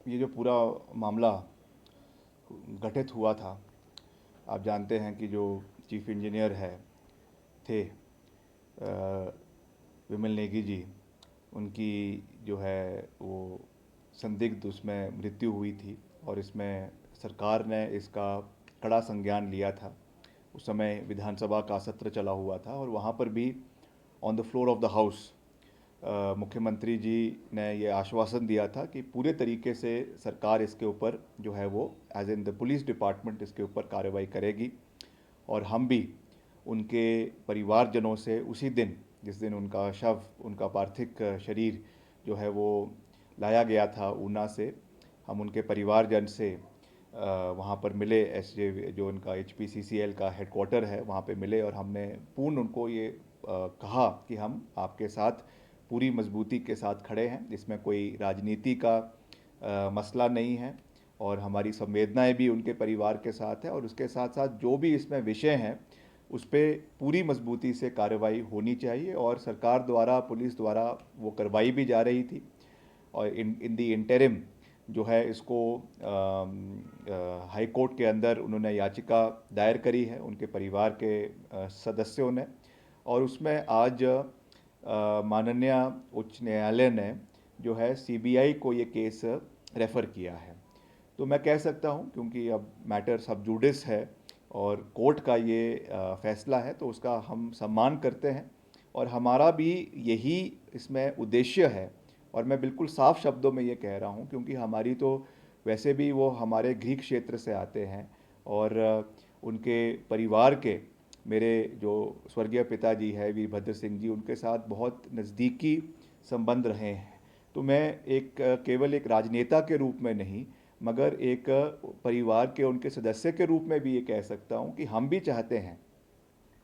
ये जो पूरा मामला घटित हुआ था, आप जानते हैं कि जो चीफ इंजीनियर थे विमल नेगी जी, उनकी जो है वो संदिग्ध उसमें मृत्यु हुई थी और इसमें सरकार ने इसका कड़ा संज्ञान लिया था। उस समय विधानसभा का सत्र चला हुआ था और वहाँ पर भी on the floor of the house मुख्यमंत्री जी ने ये आश्वासन दिया था कि पूरे तरीके से सरकार इसके ऊपर जो है वो as in the police department इसके ऊपर कार्रवाई करेगी। और हम भी उनके परिवारजनों से उसी दिन, जिस दिन उनका शव, उनका पार्थिव शरीर जो है वो लाया गया था ऊना से, हम उनके परिवारजन से वहाँ पर मिले। जो उनका HPCCL का हेडक्वार्टर है वहाँ पे मिले और हमने पूर्ण उनको ये कहा कि हम आपके साथ पूरी मजबूती के साथ खड़े हैं, इसमें कोई राजनीति का मसला नहीं है और हमारी संवेदनाएं भी उनके परिवार के साथ है। और उसके साथ साथ जो भी इसमें विषय हैं उस पर पूरी मजबूती से कार्रवाई होनी चाहिए और सरकार द्वारा, पुलिस द्वारा वो करवाई भी जा रही थी। और इन दी इंटरिम जो है इसको हाई कोर्ट के अंदर उन्होंने याचिका दायर करी है उनके परिवार के सदस्यों ने। और उसमें आज माननीय उच्च न्यायालय ने जो है CBI को ये केस रेफ़र किया है। तो मैं कह सकता हूँ, क्योंकि अब मैटर सब जुडिस है और कोर्ट का ये फैसला है, तो उसका हम सम्मान करते हैं और हमारा भी यही इसमें उद्देश्य है। और मैं बिल्कुल साफ शब्दों में ये कह रहा हूँ, क्योंकि हमारी तो वैसे भी वो हमारे गृह क्षेत्र से आते हैं और उनके परिवार के, मेरे जो स्वर्गीय पिताजी है वीरभद्र सिंह जी, उनके साथ बहुत नज़दीकी संबंध रहे हैं। तो मैं एक केवल एक राजनेता के रूप में नहीं, मगर एक परिवार के उनके सदस्य के रूप में भी ये कह सकता हूँ कि हम भी चाहते हैं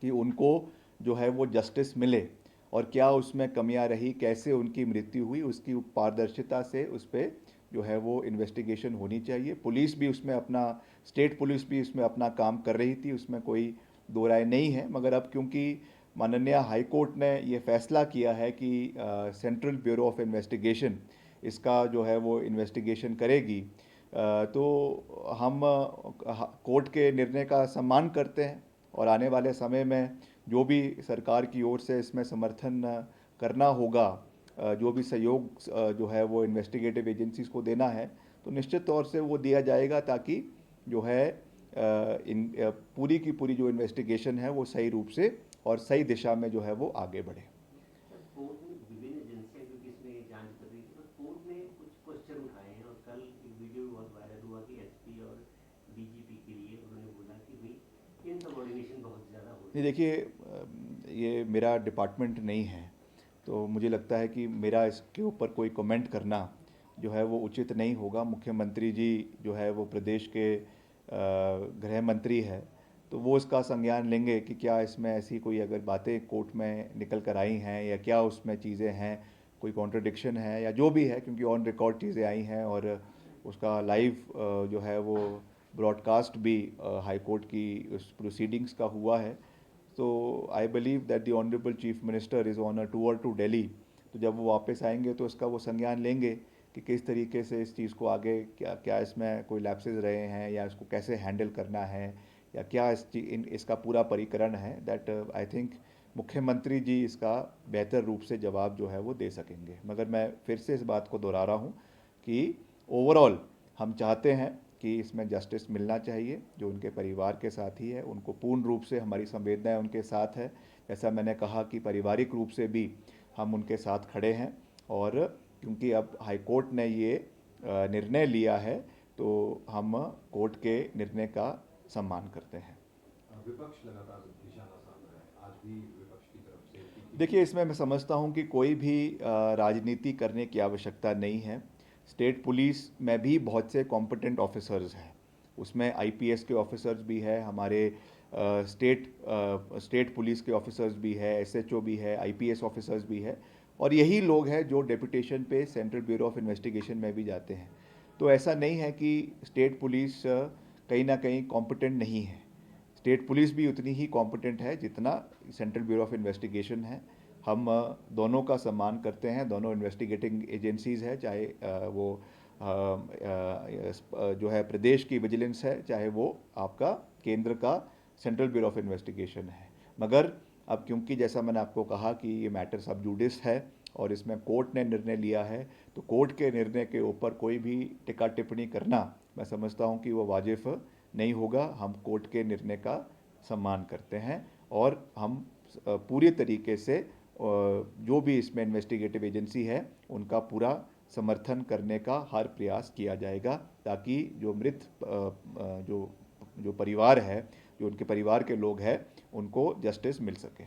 कि उनको जो है वो जस्टिस मिले और क्या उसमें कमियां रही, कैसे उनकी मृत्यु हुई, उसकी पारदर्शिता से उस पर जो है वो इन्वेस्टिगेशन होनी चाहिए। पुलिस भी उसमें अपना, स्टेट पुलिस भी उसमें अपना काम कर रही थी, उसमें कोई दो राय नहीं है। मगर अब क्योंकि माननीय हाई कोर्ट ने ये फैसला किया है कि सेंट्रल ब्यूरो ऑफ इन्वेस्टिगेशन इसका जो है वो इन्वेस्टिगेशन करेगी, तो हम कोर्ट के निर्णय का सम्मान करते हैं और आने वाले समय में जो भी सरकार की ओर से इसमें समर्थन करना होगा, जो भी सहयोग जो है वो इन्वेस्टिगेटिव एजेंसीज को देना है, तो निश्चित तौर से वो दिया जाएगा, ताकि जो है पूरी की पूरी जो इन्वेस्टिगेशन है वो सही रूप से और सही दिशा में जो है वो आगे बढ़े। सर, कोर्ट ने विभिन्न एजेंसियां क्योंकि इसमें जांच कर रही थी, पर कोर्ट ने कुछ क्वेश्चन उठाए हैं और कल एक वीडियो भी बहुत वायरल हुआ कि SP और DGP के लिए उन्होंने बोला कि भाई इनसबऑर्डिनेशन बहुत ज़्यादा हो नहीं, रही है। देखिए, ये मेरा डिपार्टमेंट नहीं है, तो मुझे लगता है कि मेरा इसके ऊपर कोई कमेंट करना जो है वो उचित नहीं होगा। मुख्यमंत्री जी जो है वो प्रदेश के गृह मंत्री है, तो वो इसका संज्ञान लेंगे कि क्या इसमें ऐसी कोई अगर बातें कोर्ट में निकल कर आई हैं या क्या उसमें चीज़ें हैं, कोई कॉन्ट्रडिक्शन है या जो भी है, क्योंकि ऑन रिकॉर्ड चीज़ें आई हैं और उसका लाइव जो है वो ब्रॉडकास्ट भी हाई कोर्ट की उस प्रोसीडिंग्स का हुआ है। तो I believe that the honourable chief minister is on a tour to Delhi. तो जब वो वापस आएंगे तो इसका वो संज्ञान लेंगे कि किस तरीके से इस चीज़ को आगे, क्या क्या इसमें कोई लैप्सेस रहे हैं या इसको कैसे हैंडल करना है या क्या इसका पूरा परिकरण है। दैट आई थिंक मुख्यमंत्री जी इसका बेहतर रूप से जवाब जो है वो दे सकेंगे। मगर मैं फिर से इस बात को दोहरा रहा हूँ कि ओवरऑल हम चाहते हैं कि इसमें जस्टिस मिलना चाहिए। जो उनके परिवार के साथी है उनको पूर्ण रूप से हमारी संवेदनाएं उनके साथ है। जैसा मैंने कहा कि पारिवारिक रूप से भी हम उनके साथ खड़े हैं और क्योंकि अब हाई कोर्ट ने ये निर्णय लिया है, तो हम कोर्ट के निर्णय का सम्मान करते हैं। विपक्ष लगातार निशाना साध रहा है, आज भी विपक्ष की तरफ से तीखी देखिए, टिप्पणी। इसमें मैं समझता हूँ कि कोई भी राजनीति करने की आवश्यकता नहीं है। स्टेट पुलिस में भी बहुत से कॉम्पिटेंट ऑफिसर्स हैं, उसमें IPS के ऑफिसर्स भी है, हमारे स्टेट पुलिस के ऑफिसर्स भी है, SHO भी है, IPS ऑफिसर्स भी है। और यही लोग हैं जो डेपुटेशन पे सेंट्रल ब्यूरो ऑफ इन्वेस्टिगेशन में भी जाते हैं। तो ऐसा नहीं है कि स्टेट पुलिस कहीं ना कहीं कॉम्पिटेंट नहीं है। स्टेट पुलिस भी उतनी ही कॉम्पिटेंट है जितना सेंट्रल ब्यूरो ऑफ इन्वेस्टिगेशन है। हम दोनों का सम्मान करते हैं, दोनों इन्वेस्टिगेटिंग एजेंसीज़ है, चाहे वो जो है प्रदेश की विजिलेंस है, चाहे वो आपका केंद्र का सेंट्रल ब्यूरो ऑफ इन्वेस्टिगेशन है। मगर अब क्योंकि जैसा मैंने आपको कहा कि ये मैटर सब जुडिस है और इसमें कोर्ट ने निर्णय लिया है, तो कोर्ट के निर्णय के ऊपर कोई भी टिक्का टिप्पणी करना मैं समझता हूँ कि वो वाजिब नहीं होगा। हम कोर्ट के निर्णय का सम्मान करते हैं और हम पूरी तरीके से जो भी इसमें इन्वेस्टिगेटिव एजेंसी है उनका पूरा समर्थन करने का हर प्रयास किया जाएगा, ताकि जो मृत जो जो परिवार है, जो उनके परिवार के लोग हैं, उनको जस्टिस मिल सके।